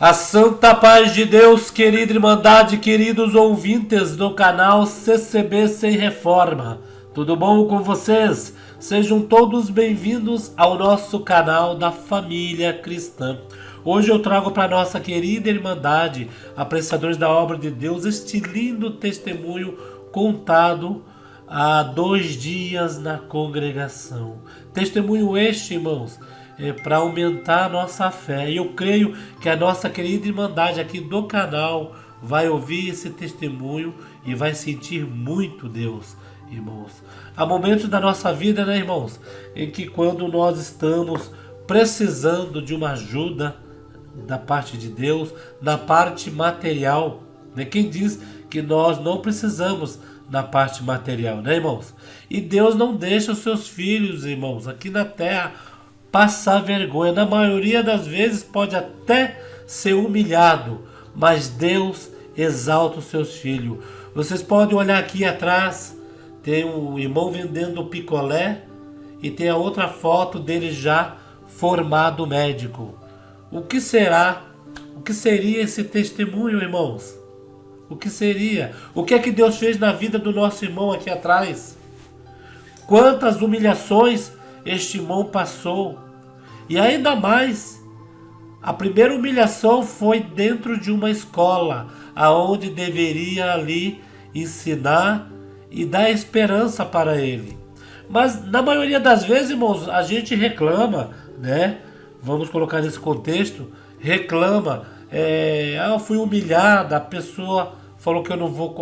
A santa paz de Deus, querida Irmandade, queridos ouvintes do canal CCB Sem Reforma. Tudo bom com vocês? Sejam todos bem-vindos ao nosso canal da família cristã. Hoje eu trago para nossa querida Irmandade, apreciadores da obra de Deus, este lindo testemunho contado há 2 dias na congregação. Testemunho este, irmãos, para aumentar a nossa fé. E eu creio que a nossa querida Irmandade aqui do canal vai ouvir esse testemunho e vai sentir muito Deus, irmãos. Há momentos da nossa vida, né, irmãos, em que quando nós estamos precisando de uma ajuda da parte de Deus, na parte material, né? Quem diz que nós não precisamos na parte material, né, irmãos? E Deus não deixa os seus filhos, irmãos, aqui na terra passar vergonha. Na maioria das vezes pode até ser humilhado, mas Deus exalta os seus filhos. Vocês podem olhar aqui atrás, tem um irmão vendendo picolé e tem a outra foto dele já formado médico. O que será? O que seria esse testemunho, irmãos? O que seria? O que é que Deus fez na vida do nosso irmão aqui atrás? Quantas humilhações este irmão passou? E ainda mais, a primeira humilhação foi dentro de uma escola, aonde deveria ali ensinar e dar esperança para ele. Mas na maioria das vezes, irmãos, a gente reclama, né? Vamos colocar nesse contexto, reclama, eu fui humilhada, a pessoa falou que eu não vou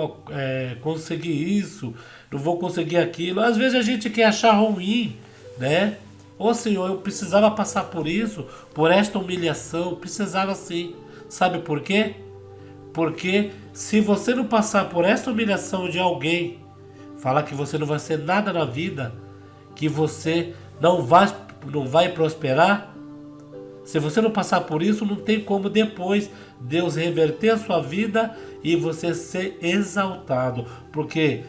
conseguir isso, não vou conseguir aquilo. Às vezes a gente quer achar ruim, né? Ô Senhor, eu precisava passar por isso, por esta humilhação, precisava sim. Sabe por quê? Porque se você não passar por esta humilhação de alguém, falar que você não vai ser nada na vida, que você não vai prosperar, se você não passar por isso, não tem como depois Deus reverter a sua vida e você ser exaltado. Porque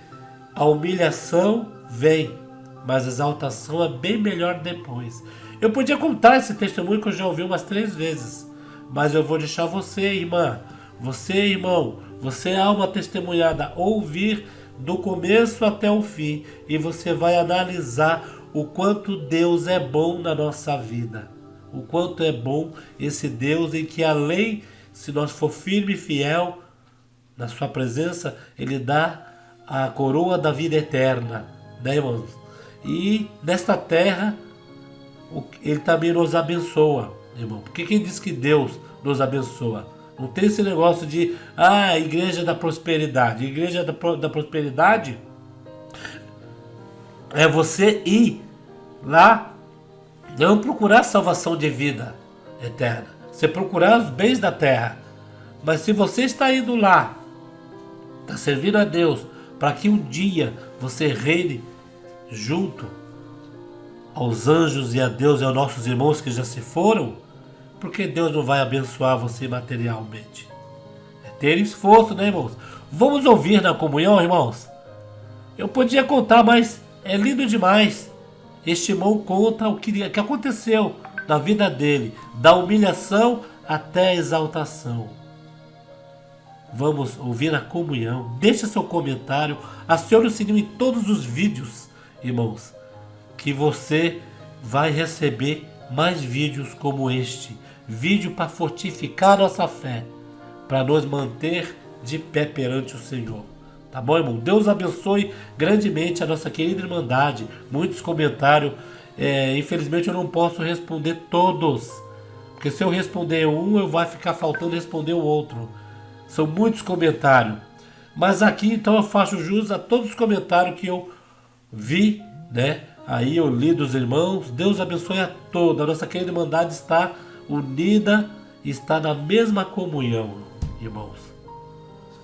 a humilhação vem, mas a exaltação é bem melhor depois. Eu podia contar esse testemunho que eu já ouvi umas 3 vezes, mas eu vou deixar você, irmã, você, irmão, você, alma testemunhada, ouvir do começo até o fim e você vai analisar o quanto Deus é bom na nossa vida. O quanto é bom esse Deus em que, além, se nós for firme e fiel na sua presença, Ele dá a coroa da vida eterna, né, irmãos? E nesta terra, Ele também nos abençoa, irmão. Porque quem diz que Deus nos abençoa? Não tem esse negócio de, igreja da prosperidade. Igreja da prosperidade é você ir lá, não procurar a salvação de vida eterna. Você procurar os bens da terra. Mas se você está indo lá, está servindo a Deus, para que um dia você reine junto aos anjos e a Deus e aos nossos irmãos que já se foram, porque Deus não vai abençoar você materialmente? É ter esforço, né, irmãos? Vamos ouvir na comunhão, irmãos? Eu podia contar, mas é lindo demais. Este irmão conta o que aconteceu na vida dele, da humilhação até a exaltação. Vamos ouvir na comunhão. Deixe seu comentário, acione o sininho em todos os vídeos, irmãos, que você vai receber mais vídeos como este. Vídeo para fortificar nossa fé, para nos manter de pé perante o Senhor. Tá bom, irmão? Deus abençoe grandemente a nossa querida Irmandade. Muitos comentários. Infelizmente eu não posso responder todos. Porque se eu responder um, eu vou ficar faltando responder o outro. São muitos comentários. Mas aqui então eu faço jus a todos os comentários que eu vi, né? Aí eu li dos irmãos. Deus abençoe a todos. A nossa querida Irmandade está unida, está na mesma comunhão, irmãos.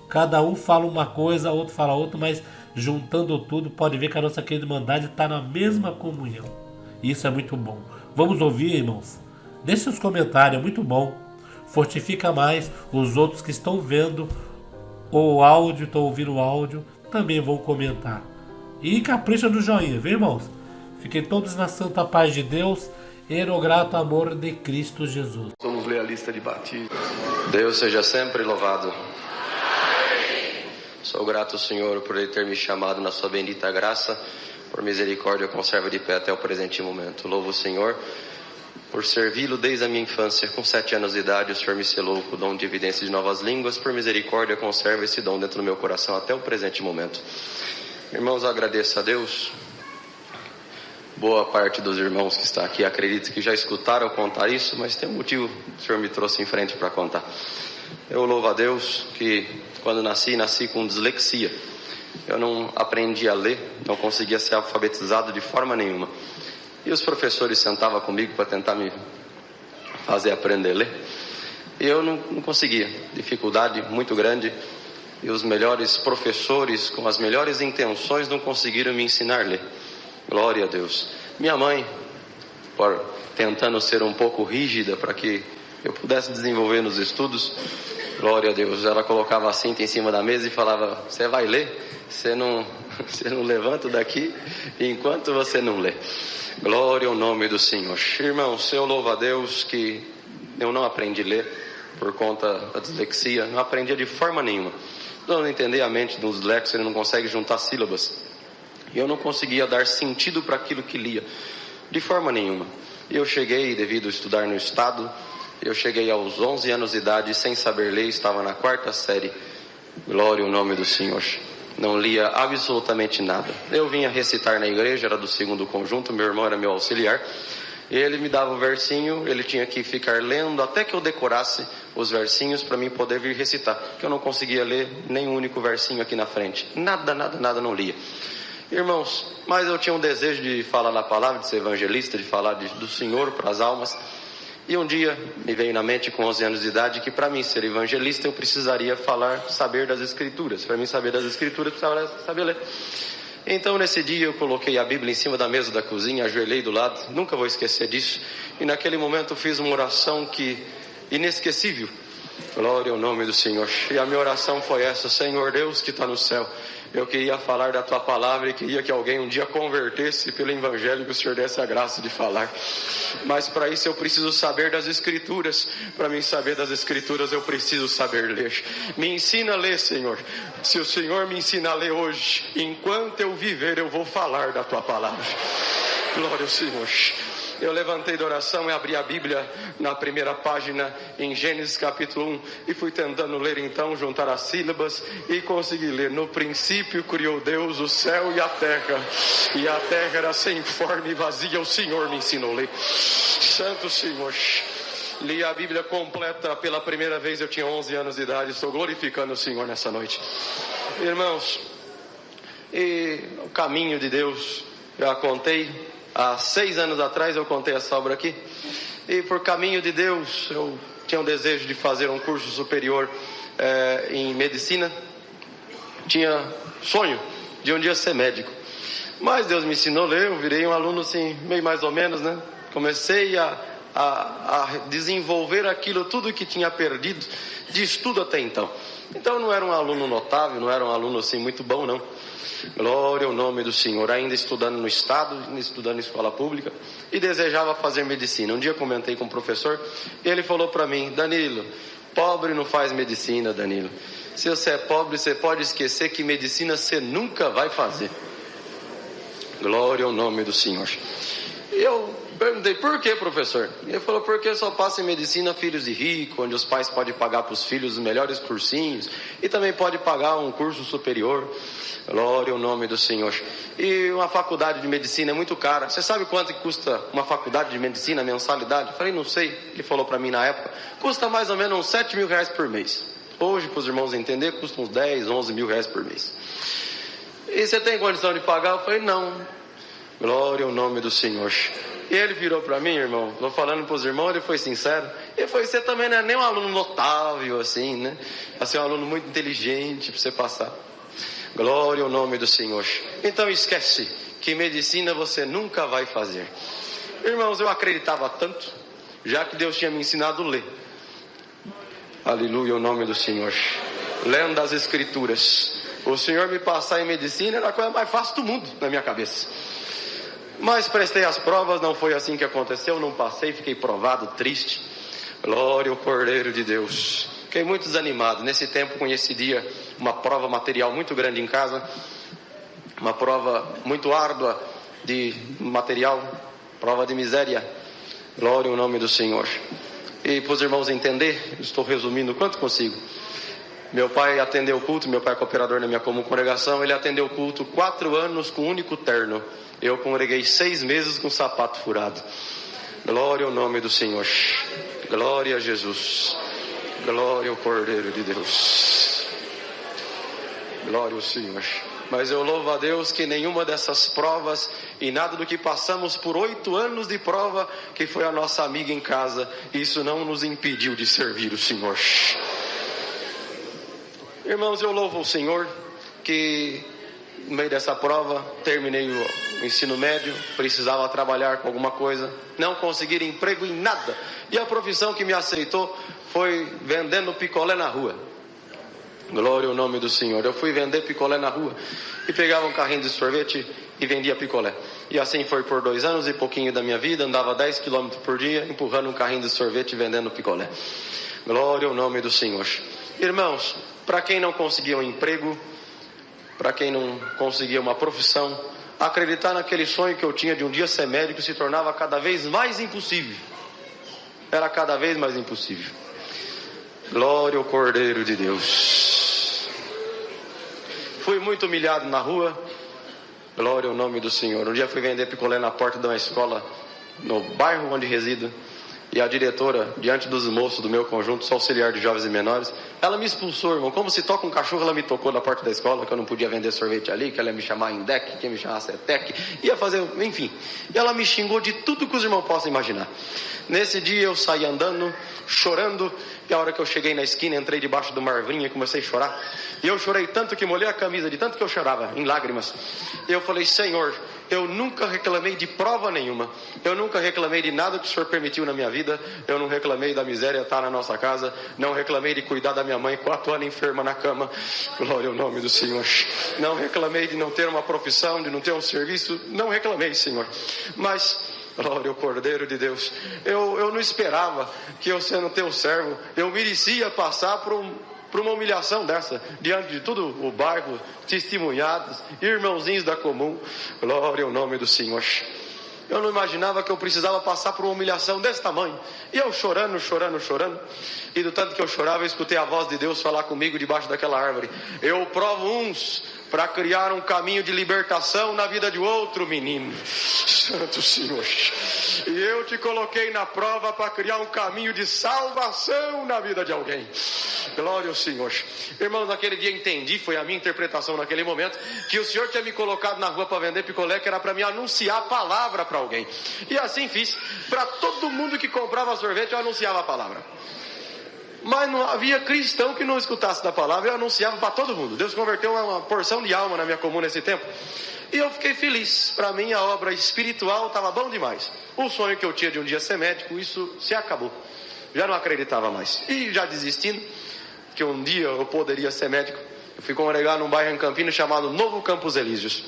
Cada um fala uma coisa, outro fala outra, mas juntando tudo, pode ver que a nossa querida Irmandade está na mesma comunhão. Isso é muito bom. Vamos ouvir, irmãos? Deixe os comentários, é muito bom. Fortifica mais os outros que estão vendo o áudio, estão ouvindo o áudio, também vão comentar. E capricha no joinha, viu, irmãos? Fiquem todos na santa paz de Deus e no grato amor de Cristo Jesus. Vamos ler a lista de batismo. Deus seja sempre louvado. Sou grato, Senhor, por Ele ter me chamado na sua bendita graça. Por misericórdia, conserva de pé até o presente momento. Louvo o Senhor por servi-lo desde a minha infância. Com 7 anos de idade, o Senhor me selou com o dom de evidência de novas línguas. Por misericórdia, conserva esse dom dentro do meu coração até o presente momento. Irmãos, eu agradeço a Deus. Boa parte dos irmãos que está aqui acredito que já escutaram eu contar isso, mas tem um motivo que o Senhor me trouxe em frente para contar. Eu louvo a Deus que quando nasci com dislexia. Eu não aprendi a ler, não conseguia ser alfabetizado de forma nenhuma. E os professores sentavam comigo para tentar me fazer aprender a ler. E eu não conseguia, dificuldade muito grande. E os melhores professores, com as melhores intenções, não conseguiram me ensinar a ler. Glória a Deus. Minha mãe, tentando ser um pouco rígida para que eu pudesse desenvolver nos estudos, glória a Deus, ela colocava a cinta em cima da mesa e falava: você vai ler? Você não levanta daqui enquanto você não lê. Glória ao nome do Senhor. Irmãos, eu louvo a Deus que eu não aprendi a ler por conta da dislexia, não aprendia de forma nenhuma. Não entender a mente de um dislexo, ele não consegue juntar sílabas. E eu não conseguia dar sentido para aquilo que lia, de forma nenhuma. E eu cheguei, devido a estudar no estado, eu cheguei aos 11 anos de idade sem saber ler, estava na 4ª série. Glória ao nome do Senhor. Não lia absolutamente nada. Eu vinha recitar na igreja, era do 2º conjunto, meu irmão era meu auxiliar. E ele me dava o versinho, ele tinha que ficar lendo até que eu decorasse os versinhos para mim poder vir recitar. Porque eu não conseguia ler nem um único versinho aqui na frente. Nada não lia. Irmãos, mas eu tinha um desejo de falar da palavra, de ser evangelista, de falar do Senhor para as almas. E um dia me veio na mente com 11 anos de idade que para mim ser evangelista eu precisaria saber das Escrituras. Para mim saber das Escrituras eu precisava saber ler. Então nesse dia eu coloquei a Bíblia em cima da mesa da cozinha, ajoelhei do lado, nunca vou esquecer disso. E naquele momento eu fiz uma oração inesquecível. Glória ao nome do Senhor. E a minha oração foi essa: Senhor Deus que está no céu, eu queria falar da tua palavra e queria que alguém um dia convertesse pelo evangelho, que o Senhor desse a graça de falar. Mas para isso eu preciso saber das Escrituras. Para mim saber das Escrituras eu preciso saber ler. Me ensina a ler, Senhor. Se o Senhor me ensina a ler hoje, enquanto eu viver eu vou falar da tua palavra. Glória ao Senhor. Eu levantei da oração e abri a Bíblia na primeira página, em Gênesis capítulo 1, e fui tentando ler então, juntar as sílabas, e consegui ler: no princípio criou Deus o céu e a terra era sem forma e vazia, o Senhor me ensinou a ler. Santo Senhor. Li a Bíblia completa pela primeira vez, eu tinha 11 anos de idade, estou glorificando o Senhor nessa noite. Irmãos, e o caminho de Deus, eu a contei. Há 6 anos atrás eu contei essa obra aqui. E por caminho de Deus eu tinha um desejo de fazer um curso superior em medicina. Tinha sonho de um dia ser médico. Mas Deus me ensinou a ler, eu virei um aluno assim, meio mais ou menos, né? Comecei a desenvolver aquilo tudo que tinha perdido de estudo até então. Então eu não era um aluno notável, não era um aluno assim muito bom, não. Glória ao nome do Senhor. Ainda estudando no estado, estudando em escola pública, e desejava fazer medicina. Um dia comentei com o professor e ele falou para mim: Danilo, pobre não faz medicina, Danilo. Se você é pobre, você pode esquecer que medicina você nunca vai fazer. Glória ao nome do Senhor. Eu perguntei: por que, professor? Ele falou: porque só passa em medicina filhos de rico, onde os pais podem pagar para os filhos os melhores cursinhos, e também pode pagar um curso superior. Glória ao nome do Senhor. E uma faculdade de medicina é muito cara. Você sabe quanto que custa uma faculdade de medicina, mensalidade? Eu falei: não sei. Ele falou para mim na época: custa mais ou menos uns 7 mil reais por mês. Hoje, para os irmãos entenderem, custa uns 10, 11 mil reais por mês. E você tem condição de pagar? Eu falei: não. Glória ao nome do Senhor. E ele virou para mim, irmão, estou falando para os irmãos, ele foi sincero. Ele falou: você também não é nem um aluno notável assim, né? Você é um aluno muito inteligente para você passar. Glória ao nome do Senhor. Então esquece que medicina você nunca vai fazer. Irmãos, eu acreditava tanto, já que Deus tinha me ensinado a ler. Aleluia, o nome do Senhor. Lendo as Escrituras. O Senhor me passar em medicina era a coisa mais fácil do mundo na minha cabeça. Mas prestei as provas, não foi assim que aconteceu, não passei, fiquei provado, triste. Glória ao Cordeiro de Deus. Fiquei muito desanimado. Nesse tempo coincidia uma prova material muito grande em casa, uma prova muito árdua de material, prova de miséria. Glória ao nome do Senhor. E para os irmãos entender, estou resumindo o quanto consigo. Meu pai atendeu o culto, meu pai é cooperador na minha comum congregação, ele atendeu o culto 4 anos com um único terno. Eu congreguei 6 meses com sapato furado. Glória ao nome do Senhor. Glória a Jesus. Glória ao Cordeiro de Deus. Glória ao Senhor. Mas eu louvo a Deus que nenhuma dessas provas e nada do que passamos por 8 anos de prova, que foi a nossa amiga em casa, isso não nos impediu de servir o Senhor. Irmãos, eu louvo o Senhor que no meio dessa prova terminei o ensino médio, precisava trabalhar com alguma coisa, não consegui emprego em nada, e a profissão que me aceitou foi vendendo picolé na rua. Glória ao nome do Senhor. Eu fui vender picolé na rua e pegava um carrinho de sorvete e vendia picolé. E assim foi por 2 anos e pouquinho da minha vida. Andava 10 km por dia empurrando um carrinho de sorvete e vendendo picolé. Glória ao nome do Senhor. Irmãos, para quem não conseguia um emprego, para quem não conseguia uma profissão, acreditar naquele sonho que eu tinha de um dia ser médico se tornava cada vez mais impossível. Era cada vez mais impossível. Glória ao Cordeiro de Deus. Fui muito humilhado na rua. Glória ao nome do Senhor. Um dia fui vender picolé na porta de uma escola no bairro onde resido. E a diretora, diante dos moços do meu conjunto, sou auxiliar de jovens e menores, ela me expulsou, irmão. Como se toca um cachorro, ela me tocou na porta da escola, que eu não podia vender sorvete ali, que ela ia me chamar Indec, que ia me chamar Cetec, ia fazer, enfim. E ela me xingou de tudo que os irmãos possam imaginar. Nesse dia eu saí andando, chorando, e a hora que eu cheguei na esquina, entrei debaixo de uma arvrinha e comecei a chorar. E eu chorei tanto que molhei a camisa, de tanto que eu chorava, em lágrimas. E eu falei, Senhor, eu nunca reclamei de prova nenhuma. Eu nunca reclamei de nada que o Senhor permitiu na minha vida. Eu não reclamei da miséria estar na nossa casa. Não reclamei de cuidar da minha mãe 4 anos enferma na cama. Glória ao nome do Senhor. Não reclamei de não ter uma profissão, de não ter um serviço. Não reclamei, Senhor. Mas, glória ao Cordeiro de Deus, eu não esperava que eu, sendo teu servo, eu merecia passar por uma humilhação dessa, diante de todo o bairro, testemunhados, irmãozinhos da comum. Glória ao nome do Senhor. Eu não imaginava que eu precisava passar por uma humilhação desse tamanho. E eu chorando, e do tanto que eu chorava, eu escutei a voz de Deus falar comigo debaixo daquela árvore. Eu provo uns para criar um caminho de libertação na vida de outro menino. Santo Senhor. E eu te coloquei na prova para criar um caminho de salvação na vida de alguém. Glória ao Senhor. Irmãos, naquele dia entendi, foi a minha interpretação naquele momento, que o Senhor tinha me colocado na rua para vender picolé, que era para me anunciar a palavra para alguém. E assim fiz. Para todo mundo que comprava sorvete, eu anunciava a palavra. Mas não havia cristão que não escutasse da palavra. Eu anunciava para todo mundo. Deus converteu uma porção de alma na minha comum nesse tempo. E eu fiquei feliz. Para mim a obra espiritual estava bom demais. O sonho que eu tinha de um dia ser médico, isso se acabou. Já não acreditava mais. E já desistindo, que um dia eu poderia ser médico, eu fui congregar num bairro em Campinas chamado Novo Campos Elíseos.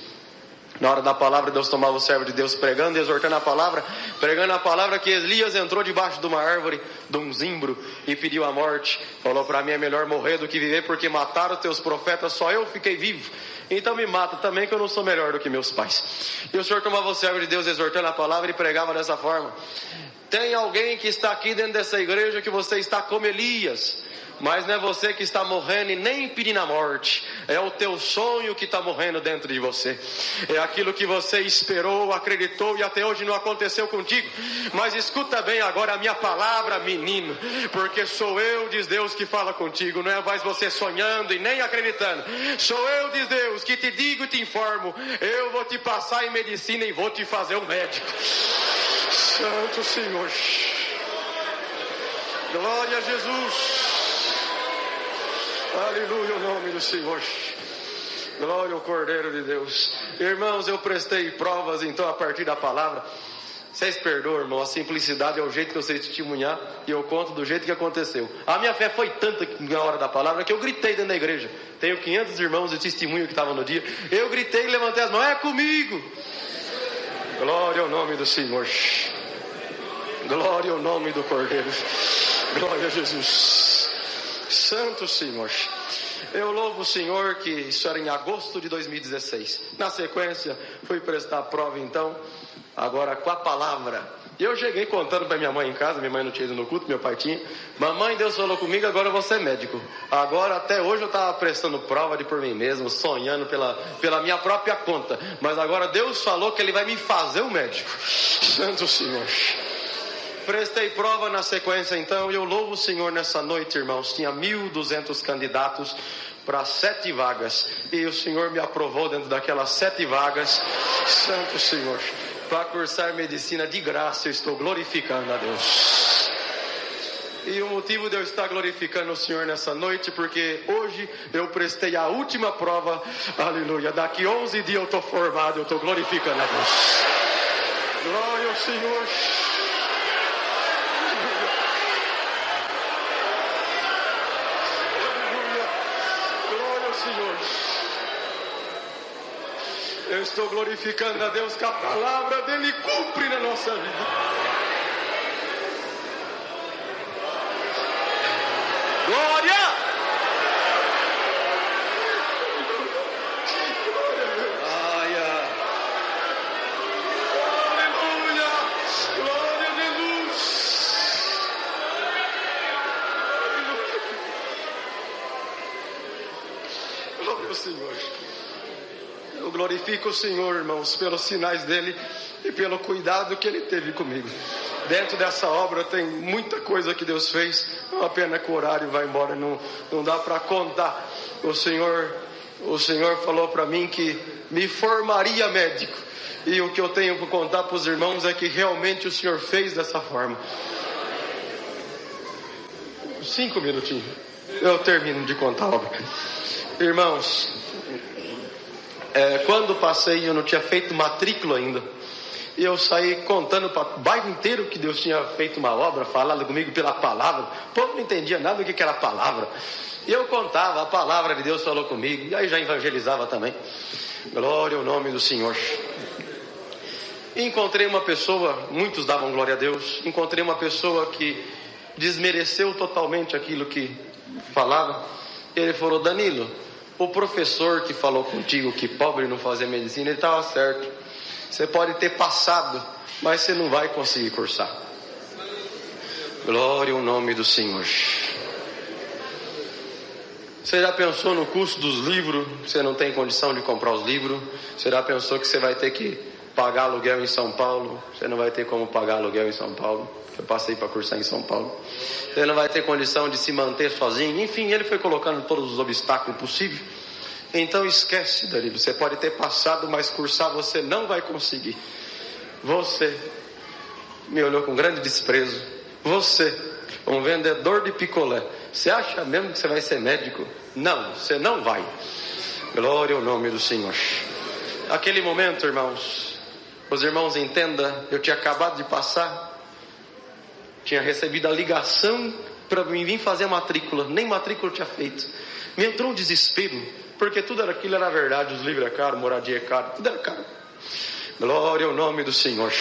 Na hora da palavra, Deus tomava o servo de Deus pregando, exortando a palavra, pregando a palavra, que Elias entrou debaixo de uma árvore, de um zimbro, e pediu a morte. Falou, para mim é melhor morrer do que viver, porque mataram os teus profetas, só eu fiquei vivo. Então me mata também, que eu não sou melhor do que meus pais. E o Senhor tomava o servo de Deus exortando a palavra e pregava dessa forma. Tem alguém que está aqui dentro dessa igreja que você está como Elias. Mas não é você que está morrendo e nem pedindo a morte. É o teu sonho que está morrendo dentro de você. É aquilo que você esperou, acreditou e até hoje não aconteceu contigo. Mas escuta bem agora a minha palavra, menino. Porque sou eu, diz Deus, que fala contigo. Não é mais você sonhando e nem acreditando. Sou eu, diz Deus, que te digo e te informo. Eu vou te passar em medicina e vou te fazer um médico. Santo Senhor. Glória a Jesus. Aleluia, o nome do Senhor. Glória ao Cordeiro de Deus. Irmãos, eu prestei provas então a partir da palavra. Vocês perdoam, irmão, a simplicidade é o jeito que eu sei testemunhar, e eu conto do jeito que aconteceu. A minha fé foi tanta na hora da palavra que eu gritei dentro da igreja. Tenho 500 irmãos de testemunho que estavam no dia. Eu gritei e levantei as mãos, é comigo. Glória ao nome do Senhor. Glória ao nome do Cordeiro. Glória a Jesus. Santo Senhor. Eu louvo o Senhor que isso era em agosto de 2016. Na sequência, fui prestar a prova então, agora com a palavra. E eu cheguei contando para minha mãe em casa, minha mãe não tinha ido no culto, meu pai tinha. Mamãe, Deus falou comigo, agora eu vou ser médico. Agora, até hoje eu estava prestando prova de por mim mesmo, sonhando pela minha própria conta. Mas agora Deus falou que Ele vai me fazer um médico. Santo Senhor. Prestei prova na sequência então, e eu louvo o Senhor nessa noite, irmãos. Tinha 1.200 candidatos para 7 vagas, e o Senhor me aprovou dentro daquelas 7 vagas. Santo Senhor, para cursar medicina de graça. Eu estou glorificando a Deus. E o motivo de eu estar glorificando o Senhor nessa noite, porque hoje eu prestei a última prova, aleluia. Daqui 11 dias eu estou formado, eu estou glorificando a Deus. Glória ao Senhor. Senhor, eu estou glorificando a Deus que a palavra dele cumpre na nossa vida. Glória! Glória! Aleluia! Glória a Jesus! Glória ao Senhor. Eu glorifico o Senhor, irmãos, pelos sinais dele e pelo cuidado que ele teve comigo. Dentro dessa obra tem muita coisa que Deus fez. É uma pena que o horário vai embora, não dá para contar. O Senhor falou para mim que me formaria médico. E o que eu tenho para contar para os irmãos é que realmente o Senhor fez dessa forma. 5 minutinhos, eu termino de contar a obra. Irmãos, quando passei, eu não tinha feito matrícula ainda. E eu saí contando para o bairro inteiro que Deus tinha feito uma obra, falado comigo pela palavra. O povo não entendia nada do que era a palavra. E eu contava, a palavra de Deus falou comigo. E aí já evangelizava também. Glória ao nome do Senhor. E encontrei uma pessoa, muitos davam glória a Deus. Encontrei uma pessoa que desmereceu totalmente aquilo que falava. Ele falou: Danilo, o professor que falou contigo que pobre não fazia medicina, ele estava certo. Você pode ter passado, mas você não vai conseguir cursar. Glória ao nome do Senhor. Você já pensou no custo dos livros? Você não tem condição de comprar os livros. Você já pensou que você vai ter que pagar aluguel em São Paulo? Você não vai ter como pagar aluguel em São Paulo. Eu passei para cursar em São Paulo. Você não vai ter condição de se manter sozinho. Enfim, ele foi colocando todos os obstáculos possíveis. Então esquece, Danilo. Você pode ter passado, mas cursar você não vai conseguir. Você me olhou com grande desprezo. Você, um vendedor de picolé, você acha mesmo que você vai ser médico? Não, você não vai. Glória ao nome do Senhor. Aquele momento, irmãos, os irmãos entendam, eu tinha acabado de passar, tinha recebido a ligação para mim vir fazer a matrícula, nem matrícula eu tinha feito. Me entrou um desespero, porque tudo aquilo era verdade, os livros é caro, moradia é caro, tudo era caro. Glória ao nome do Senhor.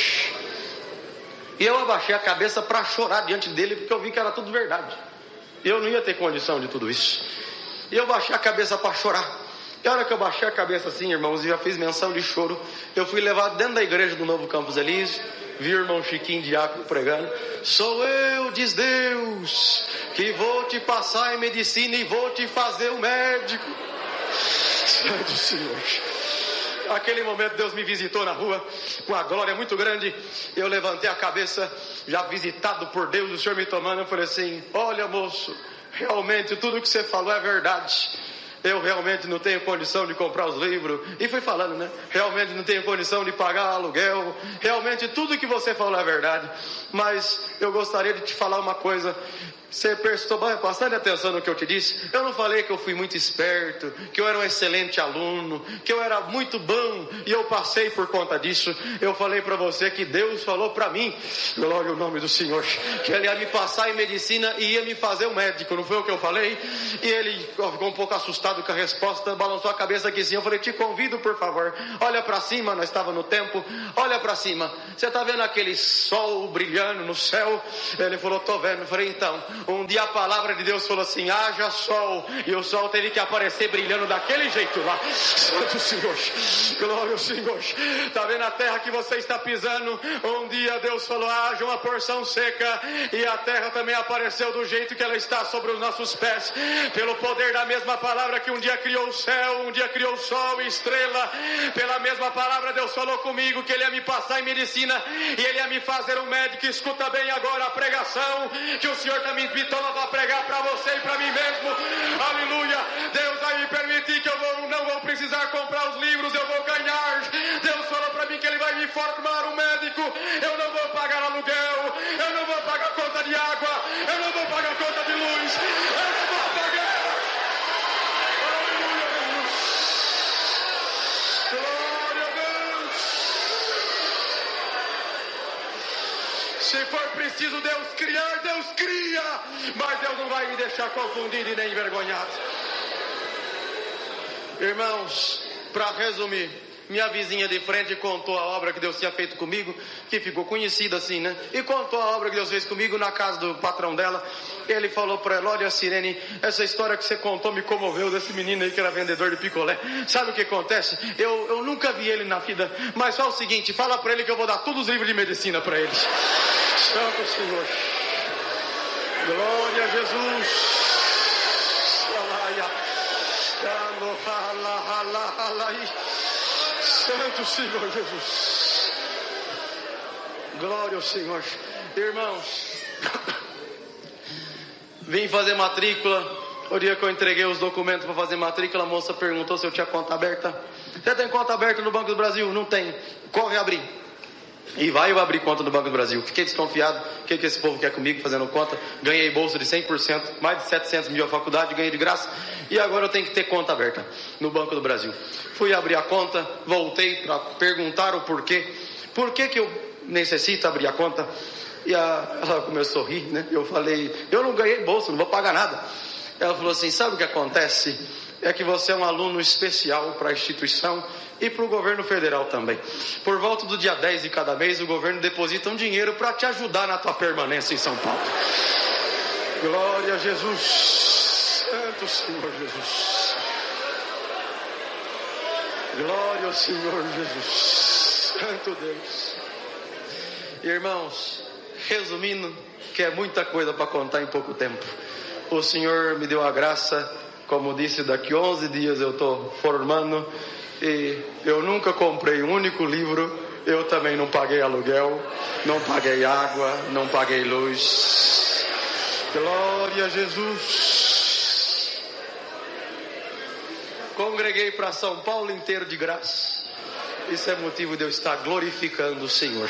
E eu abaixei a cabeça para chorar diante dele, porque eu vi que era tudo verdade. E eu não ia ter condição de tudo isso. E eu baixei a cabeça para chorar. E a hora que eu baixei a cabeça assim, irmãos, e já fiz menção de choro, eu fui levado dentro da igreja do Novo Campos Elísio. Vi o irmão Chiquinho Diácono pregando: sou eu, diz Deus, que vou te passar em medicina e vou te fazer um médico. Santo Senhor. Aquele momento Deus me visitou na rua com uma glória muito grande. Eu levantei a cabeça, já visitado por Deus, o Senhor me tomando. Eu falei assim: olha, moço, realmente tudo que você falou é verdade. Eu realmente não tenho condição de comprar os livros. E fui falando, né? Realmente não tenho condição de pagar aluguel. Realmente tudo que você falou é verdade. Mas eu gostaria de te falar uma coisa. Você prestou bastante atenção no que eu te disse? Eu não falei que eu fui muito esperto, que eu era um excelente aluno, que eu era muito bom e eu passei por conta disso. Eu falei para você que Deus falou para mim, glória ao nome do Senhor, que Ele ia me passar em medicina e ia me fazer um médico. Não foi o que eu falei? E ele ficou um pouco assustado com a resposta, balançou a cabeça aqui sim. Eu falei, te convido por favor, olha para cima, nós estávamos no templo, olha para cima. Você está vendo aquele sol brilhando no céu? Ele falou, tô vendo. Eu falei, então... Um dia a palavra de Deus falou assim, haja sol, e o sol teve que aparecer brilhando daquele jeito lá. Santo Senhor, glória ao Senhor. Está vendo a terra que você está pisando? Um dia Deus falou, haja uma porção seca, e a terra também apareceu do jeito que ela está sobre os nossos pés, pelo poder da mesma palavra que um dia criou o céu, um dia criou o sol e estrela. Pela mesma palavra Deus falou comigo que Ele ia me passar em medicina e Ele ia me fazer um médico. Escuta bem agora a pregação que o Senhor está me toma para pregar para você e para mim mesmo. Aleluia. Deus vai me permitir que eu não vou precisar comprar os livros, eu vou ganhar. Deus falou para mim que Ele vai me formar um médico. Eu não vou pagar aluguel, eu não vou pagar conta de água, eu não vou pagar conta de luz, eu não vou pagar. Aleluia, Deus. Glória a Deus. Se for preciso Deus criar, Deus cria, mas Deus não vai me deixar confundido e nem envergonhado. Irmãos, para resumir, minha vizinha de frente contou a obra que Deus tinha feito comigo, que ficou conhecida assim, né? E contou a obra que Deus fez comigo na casa do patrão dela. Ele falou para ela, olha Sirene, essa história que você contou me comoveu, desse menino aí que era vendedor de picolé. Sabe o que acontece? Eu nunca vi ele na vida, mas só o seguinte, fala para ele que eu vou dar todos os livros de medicina para ele. Santo Senhor, glória a Jesus. Santo Senhor Jesus, glória ao Senhor. Irmãos, vim fazer matrícula. O dia que eu entreguei os documentos para fazer matrícula, a moça perguntou se eu tinha conta aberta. Você tem conta aberta no Banco do Brasil? Não tem. Corre abrir. E vai eu abrir conta no Banco do Brasil. Fiquei desconfiado. O que esse povo quer comigo fazendo conta? Ganhei bolsa de 100%, mais de 700 mil a faculdade, ganhei de graça. E agora eu tenho que ter conta aberta no Banco do Brasil. Fui abrir a conta, voltei para perguntar o porquê. Por que eu necessito abrir a conta? E ela começou a rir, né? Eu falei, eu não ganhei bolsa, não vou pagar nada. Ela falou assim, sabe o que acontece? É que você é um aluno especial para a instituição e para o governo federal também. Por volta do dia 10 de cada mês, o governo deposita um dinheiro para te ajudar na tua permanência em São Paulo. Glória a Jesus. Santo Senhor Jesus. Glória ao Senhor Jesus. Santo Deus. Irmãos, resumindo, que é muita coisa para contar em pouco tempo. O Senhor me deu a graça, como disse, daqui 11 dias eu estou formando, e eu nunca comprei um único livro, eu também não paguei aluguel, não paguei água, não paguei luz. Glória a Jesus. Congreguei para São Paulo inteiro de graça. Isso é motivo de eu estar glorificando o Senhor.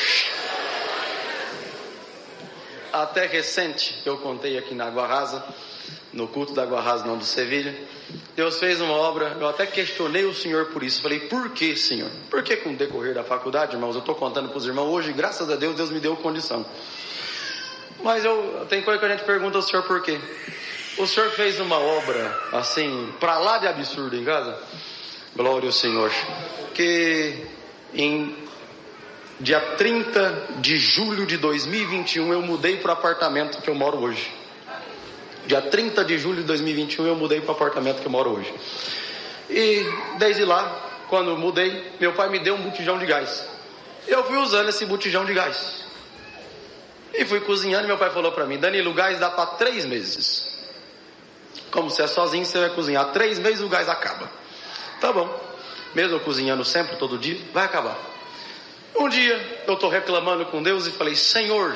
Até recente, eu contei aqui na Água Rasa, no culto da Água Rasa, não do Sevilha, Deus fez uma obra. Eu até questionei o Senhor por isso. Falei, por que, Senhor? Porque com o decorrer da faculdade, irmãos, eu estou contando para os irmãos hoje, graças a Deus, Deus me deu condição. Mas tem coisa que a gente pergunta ao Senhor por quê. O Senhor fez uma obra assim, para lá de absurdo em casa. Glória ao Senhor. Que em dia 30 de julho de 2021 eu mudei para o apartamento que eu moro hoje. Dia 30 de julho de 2021 eu mudei para o apartamento que eu moro hoje. E desde lá, quando eu mudei, meu pai me deu um botijão de gás. Eu fui usando esse botijão de gás. E fui cozinhando e meu pai falou para mim, Danilo, o gás dá para 3 meses. Como você é sozinho, você vai cozinhar 3 meses, o gás acaba. Tá bom. Mesmo eu cozinhando sempre, todo dia, vai acabar. Um dia eu estou reclamando com Deus e falei, Senhor,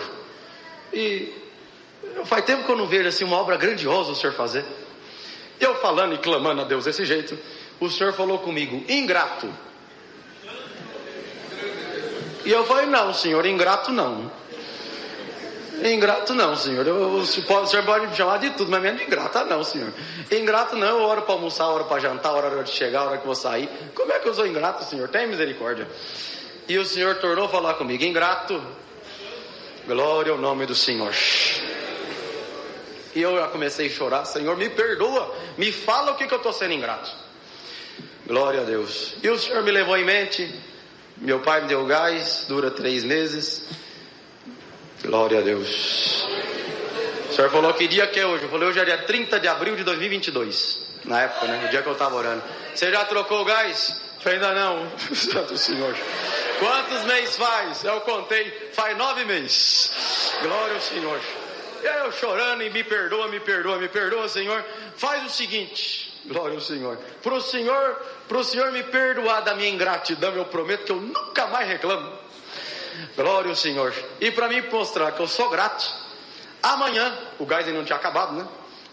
faz tempo que eu não vejo assim uma obra grandiosa o Senhor fazer. Eu falando e clamando a Deus desse jeito, o Senhor falou comigo, ingrato. E eu falei, não, Senhor, ingrato não. Ingrato não, senhor. O senhor pode me chamar de tudo, mas menos de ingrato. Ah, não, senhor. Ingrato não, eu oro para almoçar, hora para jantar, hora de chegar, hora que vou sair. Como é que eu sou ingrato, senhor? Tem misericórdia. E o senhor tornou a falar comigo. Ingrato, glória ao nome do Senhor. E eu já comecei a chorar. Senhor, me perdoa, me fala o que eu estou sendo ingrato. Glória a Deus. E o senhor me levou em mente. Meu pai me deu gás, dura 3 meses. Glória a Deus. O senhor falou que dia que é hoje? Eu falei, hoje é dia 30 de abril de 2022. Na época, né? O dia que eu estava orando. Você já trocou o gás? Eu falei, ainda não. Santo Senhor. Quantos meses faz? Eu contei. Faz 9 meses. Glória ao Senhor. E aí eu chorando e me perdoa, Senhor. Faz o seguinte. Glória ao Senhor. Pro Senhor me perdoar da minha ingratidão, eu prometo que eu nunca mais reclamo. Glória ao Senhor. E para mim mostrar que eu sou grato, amanhã, o gás ainda não tinha acabado, né?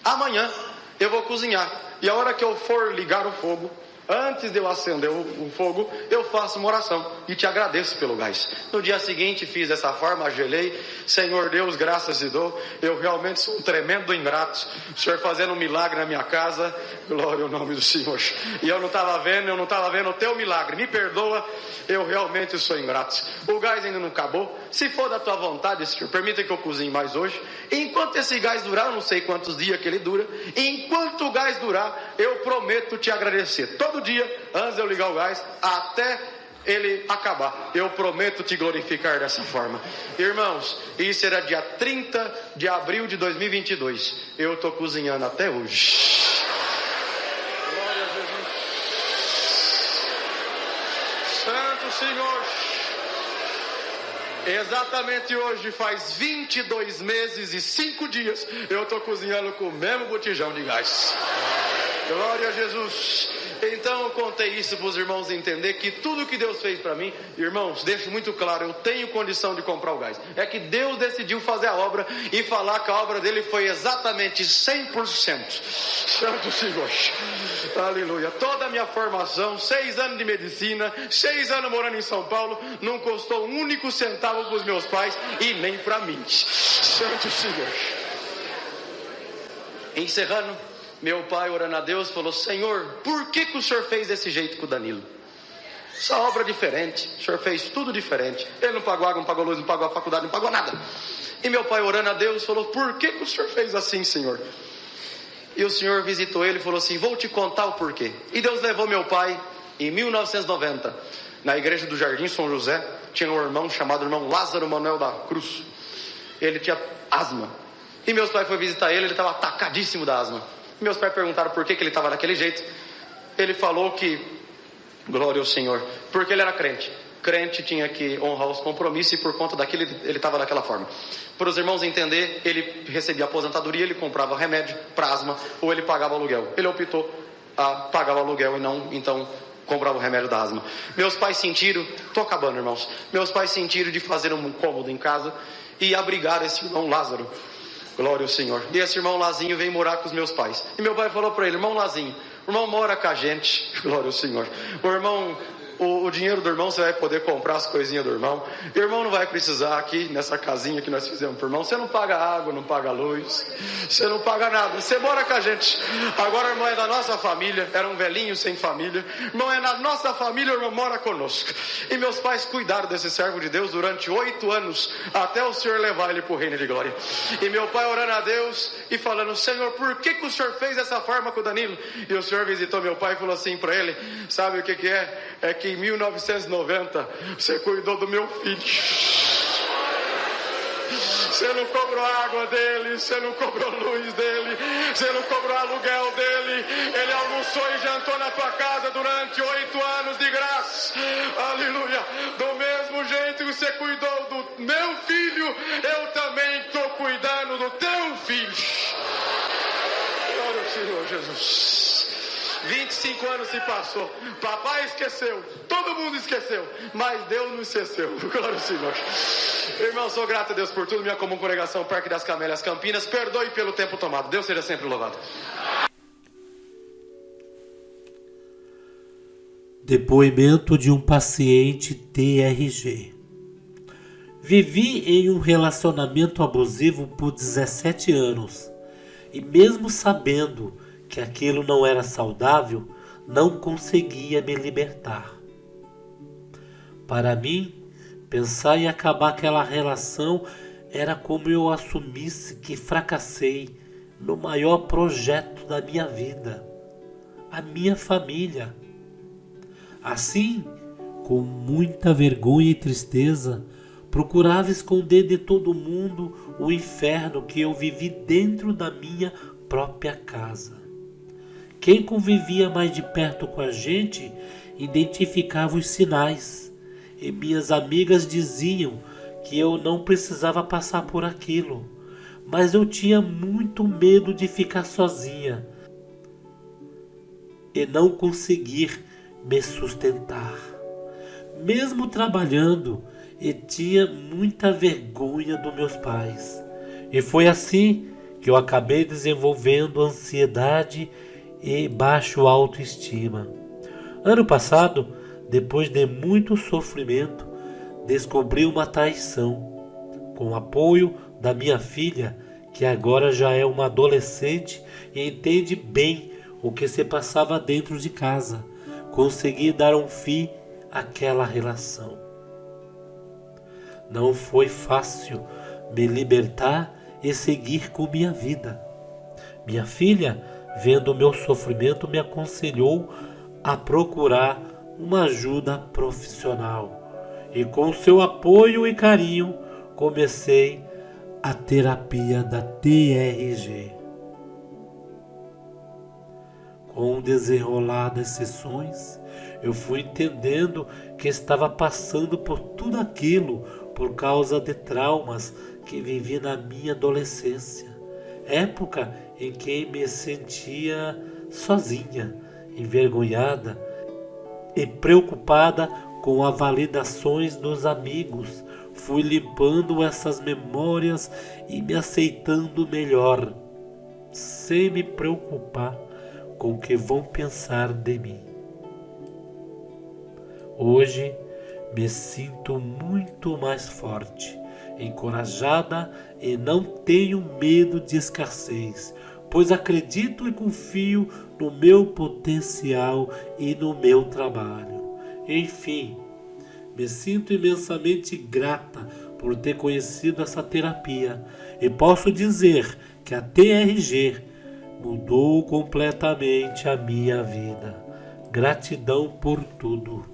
Amanhã eu vou cozinhar. E a hora que eu for ligar o fogo, antes de eu acender o fogo, eu faço uma oração e te agradeço pelo gás. No dia seguinte fiz dessa forma, gelei. Senhor Deus, graças te dou. Eu realmente sou um tremendo ingrato. O Senhor fazendo um milagre na minha casa. Glória ao nome do Senhor. E eu não estava vendo o teu milagre. Me perdoa, eu realmente sou ingrato. O gás ainda não acabou. Se for da tua vontade, Senhor, permita que eu cozinhe mais hoje. Enquanto esse gás durar, eu não sei quantos dias que ele dura. Enquanto o gás durar, eu prometo te agradecer. Todo dia, antes de eu ligar o gás, até ele acabar, eu prometo te glorificar dessa forma. Irmãos, isso era dia 30 de abril de 2022. Eu estou cozinhando até hoje. Glória a Jesus. Santo Senhor. Exatamente hoje faz 22 meses e 5 dias eu estou cozinhando com o mesmo botijão de gás. Glória a Jesus. Então eu contei isso para os irmãos entender que tudo que Deus fez para mim, irmãos, deixo muito claro, eu tenho condição de comprar o gás. É que Deus decidiu fazer a obra e falar que a obra dele foi exatamente 100%. Santo Senhor. Aleluia. Toda a minha formação, 6 anos de medicina, 6 anos morando em São Paulo, não custou um único centavo para os meus pais e nem para mim. Santo Senhor. Encerrando, meu pai, orando a Deus, falou: Senhor, por que o Senhor fez desse jeito com o Danilo? Essa obra é diferente, o Senhor fez tudo diferente. Ele não pagou água, não pagou luz, não pagou a faculdade, não pagou nada. E meu pai, orando a Deus, falou: por que o Senhor fez assim, Senhor? E o Senhor visitou ele e falou assim: vou te contar o porquê. E Deus levou meu pai em 1990, na igreja do Jardim São José. Tinha um irmão chamado irmão Lázaro Manuel da Cruz. Ele tinha asma. E meus pais foram visitar ele estava atacadíssimo da asma. Meus pais perguntaram por que ele estava daquele jeito. Ele falou que, glória ao Senhor, porque ele era crente. Crente tinha que honrar os compromissos e por conta daquilo ele estava daquela forma. Para os irmãos entender, ele recebia aposentadoria, ele comprava remédio para asma ou ele pagava aluguel. Ele optou a pagar o aluguel e não, então, comprava o remédio da asma. Meus pais sentiram, estou acabando, irmãos, meus pais sentiram de fazer um cômodo em casa e abrigar esse irmão Lázaro. Glória ao Senhor. E esse irmão Lazinho veio morar com os meus pais. E meu pai falou para ele: irmão Lazinho, o irmão mora com a gente. Glória ao Senhor. O irmão, o dinheiro do irmão você vai poder comprar as coisinhas do irmão. O irmão não vai precisar aqui nessa casinha que nós fizemos para o irmão. Você não paga água, não paga luz, você não paga nada. Você mora com a gente. Agora o irmão é da nossa família. Era um velhinho sem família. O irmão é na nossa família, o irmão mora conosco. E meus pais cuidaram desse servo de Deus durante 8 anos, até o Senhor levar ele para o reino de glória. E meu pai orando a Deus e falando: Senhor, por que o Senhor fez dessa forma com o Danilo? E o Senhor visitou meu pai e falou assim para ele: sabe o que é? É que em 1990 você cuidou do meu filho. Você não cobrou a água dele, você não cobrou a luz dele, você não cobrou o aluguel dele. Ele almoçou e jantou na tua casa durante 8 anos de graça. Aleluia. Do mesmo jeito que você cuidou do meu filho, eu também estou cuidando do teu filho. Glória ao Senhor Jesus. 25 anos se passou, papai esqueceu, todo mundo esqueceu, mas Deus não esqueceu. Glória ao Senhor. Irmão, sou grato a Deus por tudo. Minha comum congregação Parque das Camélias Campinas, perdoe pelo tempo tomado. Deus seja sempre louvado. Depoimento de um paciente TRG. Vivi em um relacionamento abusivo por 17 anos e mesmo sabendo que aquilo não era saudável, não conseguia me libertar. Para mim, pensar em acabar aquela relação era como eu assumisse que fracassei no maior projeto da minha vida, a minha família. Assim, com muita vergonha e tristeza, procurava esconder de todo mundo o inferno que eu vivi dentro da minha própria casa. Quem convivia mais de perto com a gente identificava os sinais, e minhas amigas diziam que eu não precisava passar por aquilo, mas eu tinha muito medo de ficar sozinha e não conseguir me sustentar. Mesmo trabalhando, e tinha muita vergonha dos meus pais. E foi assim que eu acabei desenvolvendo ansiedade e baixo autoestima. Ano passado, depois de muito sofrimento, descobri uma traição. Com o apoio da minha filha, que agora já é uma adolescente e entende bem o que se passava dentro de casa, consegui dar um fim àquela relação. Não foi fácil me libertar e seguir com minha vida. Minha filha, vendo o meu sofrimento, me aconselhou a procurar uma ajuda profissional. E com seu apoio e carinho, comecei a terapia da TRG. Com o desenrolar das sessões, eu fui entendendo que estava passando por tudo aquilo por causa de traumas que vivi na minha adolescência, época em que me sentia sozinha, envergonhada e preocupada com as validações dos amigos. Fui limpando essas memórias e me aceitando melhor, sem me preocupar com o que vão pensar de mim. Hoje me sinto muito mais forte, encorajada e não tenho medo de escassez, pois acredito e confio no meu potencial e no meu trabalho. Enfim, me sinto imensamente grata por ter conhecido essa terapia e posso dizer que a TRG mudou completamente a minha vida. Gratidão por tudo.